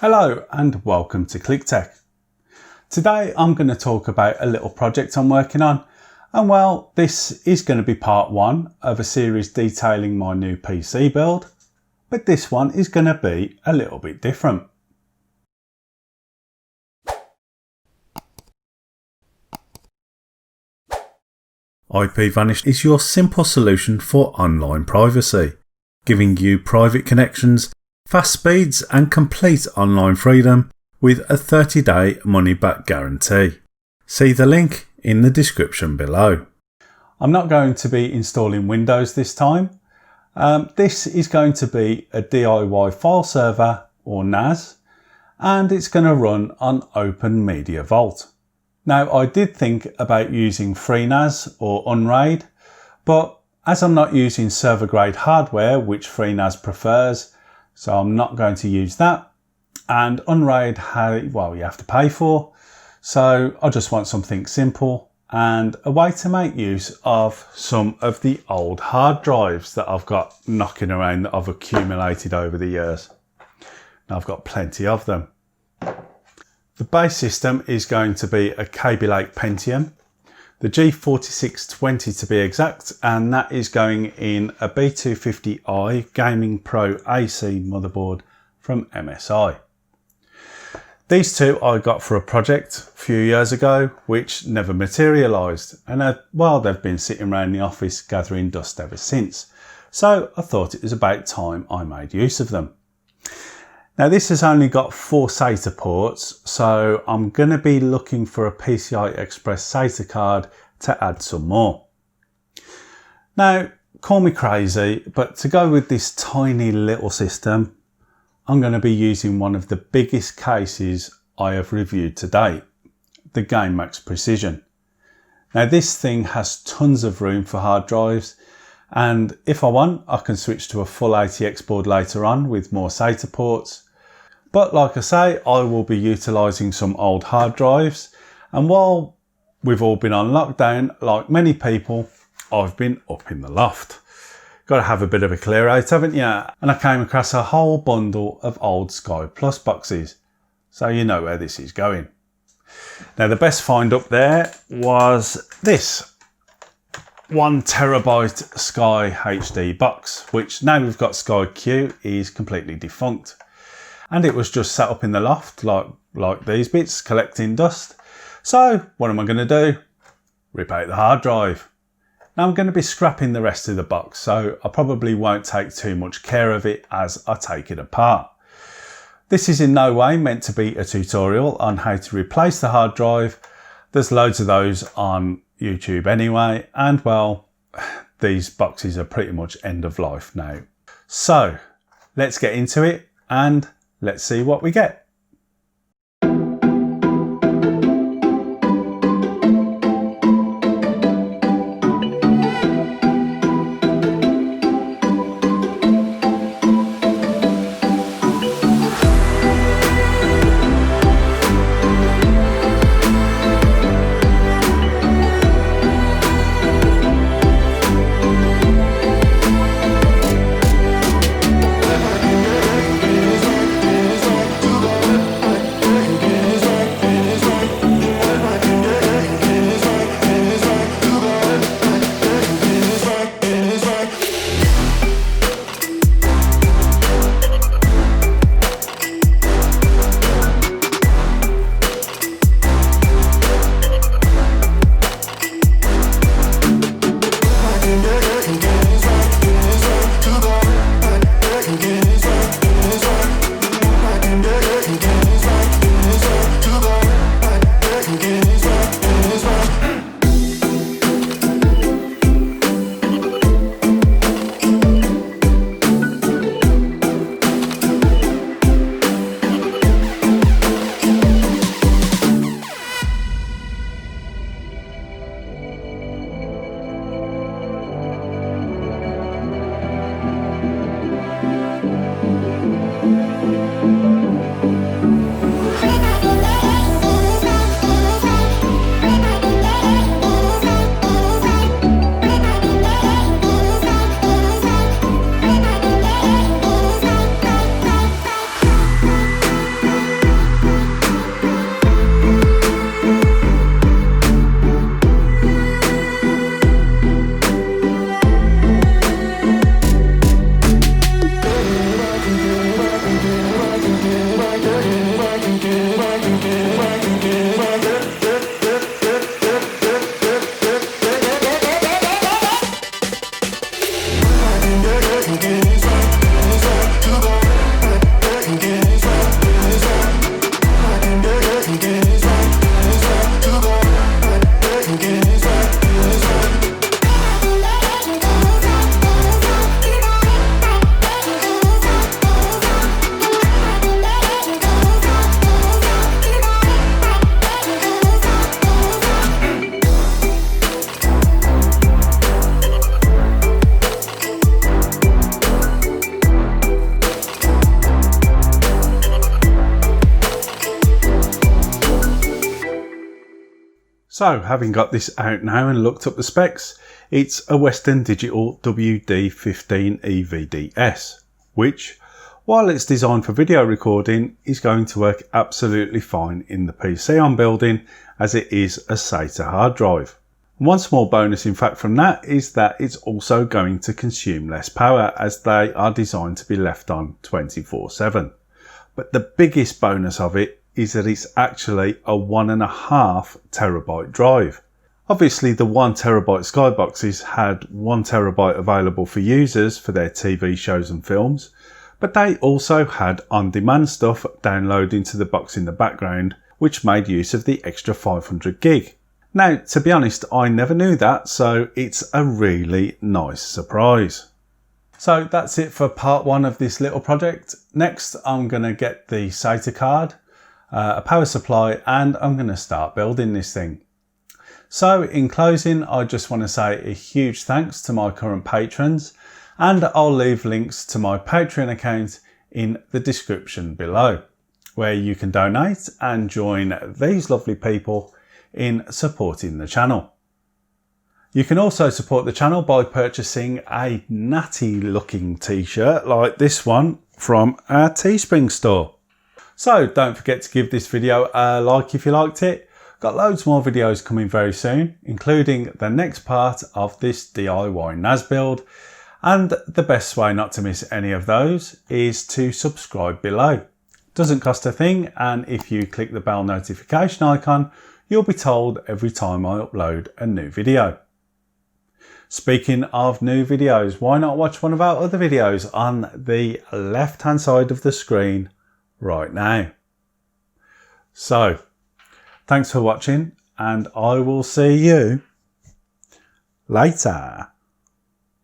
Hello and welcome to ClickTech. Today I'm going to talk about a little project I'm working on, and well, this is going to be part one of a series detailing my new PC build, but this one is going to be a little bit different. IP Vanish is your simple solution for online privacy, giving you private connections, fast speeds and complete online freedom with a 30-day money-back guarantee. See the link in the description below. I'm not going to be installing Windows this time. This is going to be a DIY file server or NAS, and it's going to run on Open Media Vault. Now, I did think about using FreeNAS or Unraid, but as I'm not using server grade hardware, which FreeNAS prefers, so I'm not going to use that. And Unraid, you have to pay for. So I just want something simple and a way to make use of some of the old hard drives that I've got knocking around that I've accumulated over the years. And I've got plenty of them. The base system is going to be a Kaby Lake Pentium, the G4620 to be exact, and that is going in a B250i Gaming Pro AC motherboard from MSI. These two I got for a project a few years ago, which never materialised, and they've been sitting around the office gathering dust ever since. So I thought it was about time I made use of them. Now this has only got 4 SATA ports, so I'm going to be looking for a PCI Express SATA card to add some more. Now, call me crazy, but to go with this tiny little system, I'm going to be using one of the biggest cases I have reviewed to date, the GameMax Precision. Now this thing has tons of room for hard drives, and if I want, I can switch to a full ATX board later on with more SATA ports. But like I say, I will be utilising some old hard drives, and while we've all been on lockdown, like many people, I've been up in the loft. Got to have a bit of a clear out, haven't you? And I came across a whole bundle of old Sky Plus boxes, so you know where this is going. Now the best find up there was this 1 terabyte Sky HD box, which now we've got Sky Q is completely defunct. And it was just sat up in the loft like these bits, collecting dust. So what am I going to do? Rip out the hard drive. Now I'm going to be scrapping the rest of the box, so I probably won't take too much care of it as I take it apart. This is in no way meant to be a tutorial on how to replace the hard drive. There's loads of those on YouTube anyway, and well, these boxes are pretty much end of life now. So let's get into it and let's see what we get. So having got this out now and looked up the specs, it's a Western Digital WD-15 EVDS, which, while it's designed for video recording, is going to work absolutely fine in the PC I'm building, as it is a SATA hard drive. One small bonus in fact from that is that it's also going to consume less power, as they are designed to be left on 24/7. But the biggest bonus of it is that it's actually a 1.5 terabyte drive. Obviously the 1 terabyte skyboxes had 1 terabyte available for users for their TV shows and films, but they also had on-demand stuff downloading to the box in the background, which made use of the extra 500 gig. Now, to be honest, I never knew that, so it's a really nice surprise. So that's it for part one of this little project. Next, I'm going to get the SATA card, a power supply, and I'm going to start building this thing. So in closing, I just want to say a huge thanks to my current patrons, and I'll leave links to my Patreon account in the description below, where you can donate and join these lovely people in supporting the channel. You can also support the channel by purchasing a natty looking t-shirt like this one from our Teespring store. So don't forget to give this video a like if you liked it. Got loads more videos coming very soon, including the next part of this DIY NAS build. And the best way not to miss any of those is to subscribe below. Doesn't cost a thing, and if you click the bell notification icon, you'll be told every time I upload a new video. Speaking of new videos, why not watch one of our other videos on the left hand side of the screen right now? So, thanks for watching, and I will see you later.